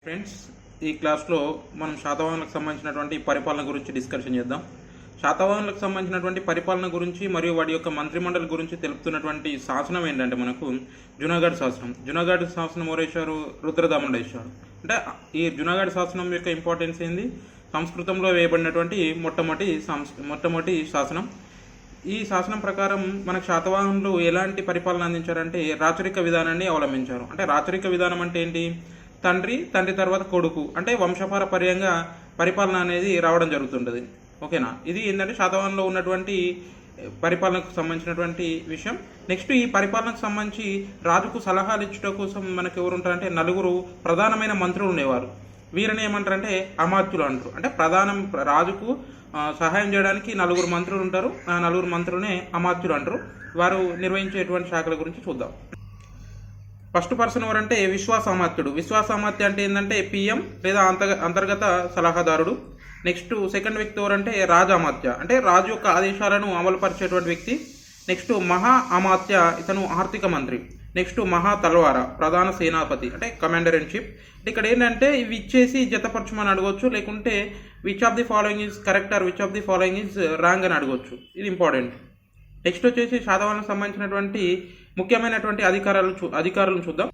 Friends, ఈ క్లాస్లో మనం శాతవాహనులకు సంబంధించినటువంటి పరిపాలన గురించి డిస్కషన్ చేద్దాం. శాతవాహనులకు సంబంధించినటువంటి పరిపాలన గురించి మరియు వాడి యొక్క మంత్రిమండలి గురించి తెలుపుతున్నటువంటి శాసనం ఏంటంటే మనకు జునాగఢ్ శాసనం. జునాగఢ్ శాసనం ఎవరేశారు? రుద్రదామండ వేశారు. అంటే ఈ జునాగఢ్ శాసనం యొక్క ఇంపార్టెన్స్ ఏంది? సంస్కృతంలో వేయబడినటువంటి మొట్టమొదటి శాసనం. ఈ శాసనం ప్రకారం మనకు శాతవాహనులు ఎలాంటి పరిపాలన అందించారంటే రాచరిక విధానాన్ని అవలంబించారు. అంటే రాచరిక విధానం అంటే ఏంటి? తండ్రి తర్వాత కొడుకు, అంటే వంశపారపర్యంగా పరిపాలన అనేది రావడం జరుగుతుంటుంది. ఓకేనా? ఇది ఏంటంటే శాతవాహనంలో ఉన్నటువంటి పరిపాలనకు సంబంధించినటువంటి విషయం. నెక్స్ట్ ఈ పరిపాలనకు సంబంధించి రాజుకు సలహాలు ఇచ్చడం కోసం మనకు ఎవరు ఉంటారంటే నలుగురు ప్రధానమైన మంత్రులు ఉండేవారు. వీరిని ఏమంటారంటే అమాత్యులు అంటారు. అంటే రాజుకు సహాయం చేయడానికి నలుగురు మంత్రులు ఉంటారు. ఆ నలుగురు మంత్రులనే అమాత్యులు అంటారు. వారు నిర్వహించేటువంటి శాఖల గురించి చూద్దాం. ఫస్ట్ పర్సన్ ఎవరంటే విశ్వాసామాత్యుడు. విశ్వాసామాత్య అంటే ఏంటంటే పిఎం లేదా అంతర్గత సలహాదారుడు. నెక్స్ట్ సెకండ్ వ్యక్తి ఎవరంటే రాజామాత్య, అంటే రాజు యొక్క ఆదేశాలను అమలుపరిచేటువంటి వ్యక్తి. నెక్స్ట్ మహా అమాత్య, ఇతను ఆర్థిక మంత్రి. నెక్స్ట్ మహా తల్వార, ప్రధాన సేనాపతి, అంటే కమాండర్ ఇన్ చీఫ్. ఇక్కడ ఏంటంటే ఇవి ఇచ్చేసి జతపరచమని అడగవచ్చు, లేకుంటే which of the following is correct or which of the following is wrong అని అడగవచ్చు. ఇది ఇంపార్టెంట్. నెక్స్ట్ వచ్చేసి శాతవాహనులకు సంబంధించినటువంటి ముఖ్యమైనటువంటి అధికారులను చూద్దాం.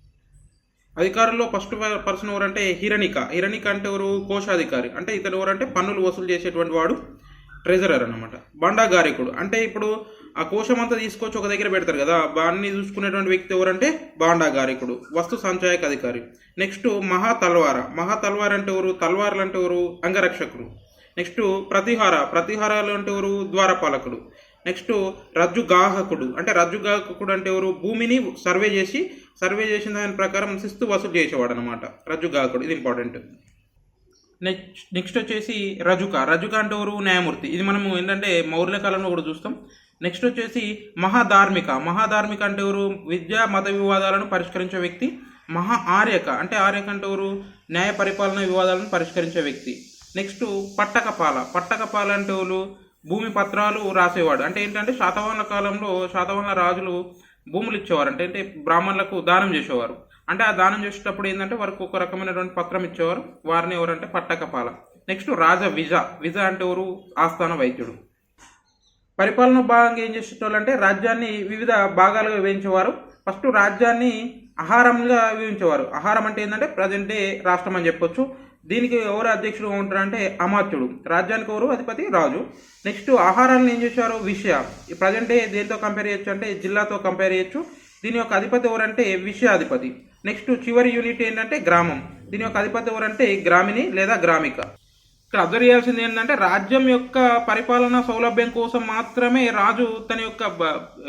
అధికారుల్లో ఫస్ట్ పర్సన్ ఎవరంటే హిరణిక. హిరణిక అంటే ఎవరు? కోశాధికారి. అంటే ఇతను ఎవరంటే పన్నులు వసూలు చేసేటువంటి వాడు, ట్రెజరర్ అన్నమాట. బాండాగారికుడు, అంటే ఇప్పుడు ఆ కోశం అంతా తీసుకొచ్చి ఒక దగ్గర పెడతారు కదా, దాన్ని చూసుకునేటువంటి వ్యక్తి ఎవరంటే బాండాగారికుడు, వస్తు సంచాయక అధికారి. నెక్స్ట్ మహా తల్వార్ అంటే ఎవరు? తల్వార్లు అంటే ఎవరు? అంగరక్షకుడు. నెక్స్ట్ ప్రతిహారాలు అంటే ఎవరు? ద్వారపాలకుడు. నెక్స్ట్ రజ్జుగాహకుడు, అంటే రజ్జుగాహకుడు అంటే ఎవరు? భూమిని సర్వే చేసిన దాని ప్రకారం శిస్తు వసూలు చేసేవాడు అనమాట రజ్జుగాహకుడు. ఇది ఇంపార్టెంట్. నెక్స్ట్ వచ్చేసి రజుక అంటే ఎవరు? న్యాయమూర్తి. ఇది మనము ఏంటంటే మౌర్య కాలంలో కూడా చూస్తాం. నెక్స్ట్ వచ్చేసి మహాధార్మిక అంటే ఎవరు? విద్యా మత వివాదాలను పరిష్కరించే వ్యక్తి. ఆర్యక అంటే ఎవరు? న్యాయ పరిపాలన వివాదాలను పరిష్కరించే వ్యక్తి. నెక్స్ట్ పట్టకపాల అంటే ఎవరు? భూమి పత్రాలు రాసేవాడు. అంటే ఏంటంటే శాతవాహనుల కాలంలో శాతవాహనుల రాజులు భూములు ఇచ్చేవారు. అంటే బ్రాహ్మణులకు దానం చేసేవారు. అంటే ఆ దానం చేసేటప్పుడు ఏంటంటే వారికి ఒక రకమైనటువంటి పత్రం ఇచ్చేవారు. వారిని ఎవరంటే పట్టకపాల. నెక్స్ట్ విజ అంటే ఎవరు? ఆస్థాన వైద్యుడు. పరిపాలన భాగంగా ఏం చేసేటోళ్ళు అంటే రాజ్యాన్ని వివిధ భాగాలుగా విభజించేవారు. ఫస్ట్ రాజ్యాన్ని ఆహారంగా విభజించేవారు. ఆహారం అంటే ఏంటంటే ప్రజెంట్ డే రాష్ట్రం అని చెప్పొచ్చు. దీనికి ఎవరు అధ్యక్షుడుగా ఉంటారంటే అమాత్యుడు. రాజ్యానికి ఎవరు అధిపతి? రాజు. నెక్స్ట్ ఆహారాలను ఏం చేశారు? ఈ ప్రజెంట్ డే దేంతో కంపేర్ చేయొచ్చు అంటే జిల్లాతో కంపేర్ చేయొచ్చు. దీని యొక్క అధిపతి ఎవరంటే విషయాధిపతి. నెక్స్ట్ చివరి యూనిట్ ఏంటంటే గ్రామం. దీని యొక్క అధిపతి ఎవరంటే గ్రామిణి లేదా గ్రామిక. ఇక్కడ అబ్జర్వ్ చేయాల్సింది ఏంటంటే రాజ్యం యొక్క పరిపాలన సౌలభ్యం కోసం మాత్రమే రాజు తన యొక్క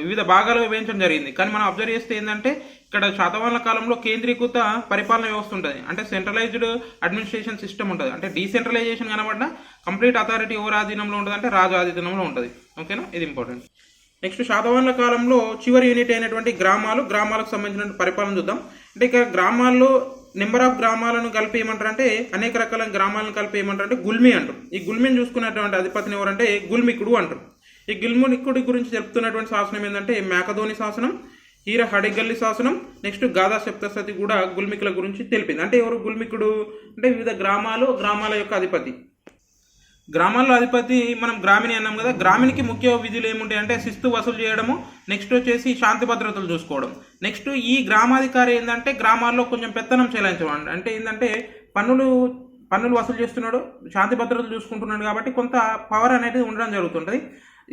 వివిధ భాగాలుగా వేయించడం జరిగింది. కానీ మనం అబ్జర్వ్ చేస్తే ఏంటంటే ఇక్కడ శాతవాహనుల కాలంలో కేంద్రీకృత పరిపాలన వ్యవస్థ ఉంటుంది. అంటే సెంట్రలైజ్డ్ అడ్మినిస్ట్రేషన్ సిస్టమ్ ఉంటుంది. అంటే డీసెంట్రలైజేషన్ కనబడిన కంప్లీట్ అథారిటీ ఎవరి ఆధీనంలో ఉంటుంది అంటే రాజు ఆధీనంలో ఉంటుంది. ఓకేనా? ఇది ఇంపార్టెంట్. నెక్స్ట్ శాతవాహనుల కాలంలో చివరి యూనిట్ అయినటువంటి గ్రామాలకు సంబంధించిన పరిపాలన చూద్దాం. అంటే ఇక్కడ గ్రామాల్లో నెంబర్ ఆఫ్ గ్రామాలను కలిపి ఏమంటారంటే అనేక రకాల గ్రామాలను కలిపి ఏమంటారంటే గుల్మి అంటారు. ఈ గుల్మిని చూసుకున్నటువంటి అధిపతిని ఎవరంటే గుల్మికుడు అంటారు. ఈ గుల్మికుడి గురించి చెప్తున్నటువంటి శాసనం ఏంటంటే మేకధోని శాసనం, హీర హడిగల్లి శాసనం. నెక్స్ట్ గాదా సప్తసతి కూడా గుల్మికుల గురించి తెలిపింది. అంటే ఎవరు గుల్మికుడు? అంటే వివిధ గ్రామాల యొక్క అధిపతి. గ్రామాల్లో అధిపతి మనం గ్రామిణి అన్నాం కదా. గ్రామిణికి ముఖ్య విధులు ఏముంటాయి అంటే శిస్తు వసూలు చేయడము. నెక్స్ట్ వచ్చేసి శాంతి భద్రతలు చూసుకోవడం. నెక్స్ట్ ఈ గ్రామాధికారి ఏంటంటే గ్రామాల్లో కొంచెం పెత్తనం చెలాయించడం. అంటే ఏంటంటే పన్నులు వసూలు చేస్తున్నాడు, శాంతి భద్రతలు చూసుకుంటున్నాడు కాబట్టి కొంత పవర్ అనేది ఉండడం జరుగుతుంటుంది.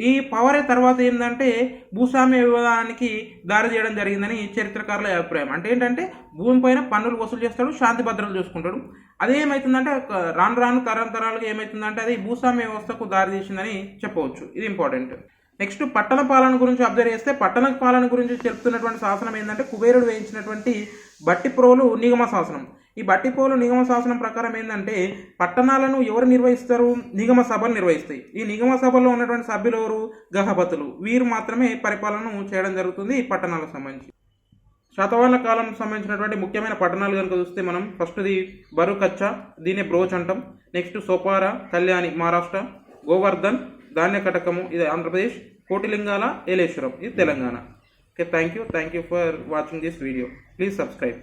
ఈ పవర్ తర్వాత ఏంటంటే భూస్వామ్య వివాదానికి దారి తీయడం జరిగిందని చరిత్రకారుల అభిప్రాయం. అంటే ఏంటంటే భూమి పైన పన్నులు వసూలు చేస్తాడు, శాంతి భద్రతలు చూసుకుంటాడు. అదేమవుతుందంటే రాను తరాలుగా ఏమవుతుందంటే అది భూస్వామ్య వ్యవస్థకు దారి తీసిందని చెప్పవచ్చు. ఇది ఇంపార్టెంట్. నెక్స్ట్ పట్టణ పాలన గురించి అబ్జర్వ్ చేస్తే పట్టణ పాలన గురించి చెప్తున్నటువంటి శాసనం ఏంటంటే కుబేరుడు వేయించినటువంటి బట్టిప్రోలు నిగమ శాసనం. ఈ బట్టిప్రోలు నిగమ శాసనం ప్రకారం ఏంటంటే పట్టణాలను ఎవరు నిర్వహిస్తారు? నిగమ సభలు నిర్వహిస్తాయి. ఈ నిగమ సభలో ఉన్నటువంటి సభ్యులు ఎవరు? గహపతులు. వీరు మాత్రమే పరిపాలన చేయడం జరుగుతుంది ఈ పట్టణాలకు సంబంధించి. శాతవాహనుల కాలం సంబంధించినటువంటి ముఖ్యమైన పట్టణాలు కనుక చూస్తే మనం ఫస్ట్ది బరుకచ్చ, దీన్ని బ్రోచ్ అంటాం. నెక్స్ట్ సోపార, కళ్యాణి మహారాష్ట్ర, గోవర్ధన్, ధాన్యకటకము ఇది ఆంధ్రప్రదేశ్, కోటిలింగాల, ఏలేశ్వరం ఇది Telangana. Okay, thank you for watching this video. Please subscribe.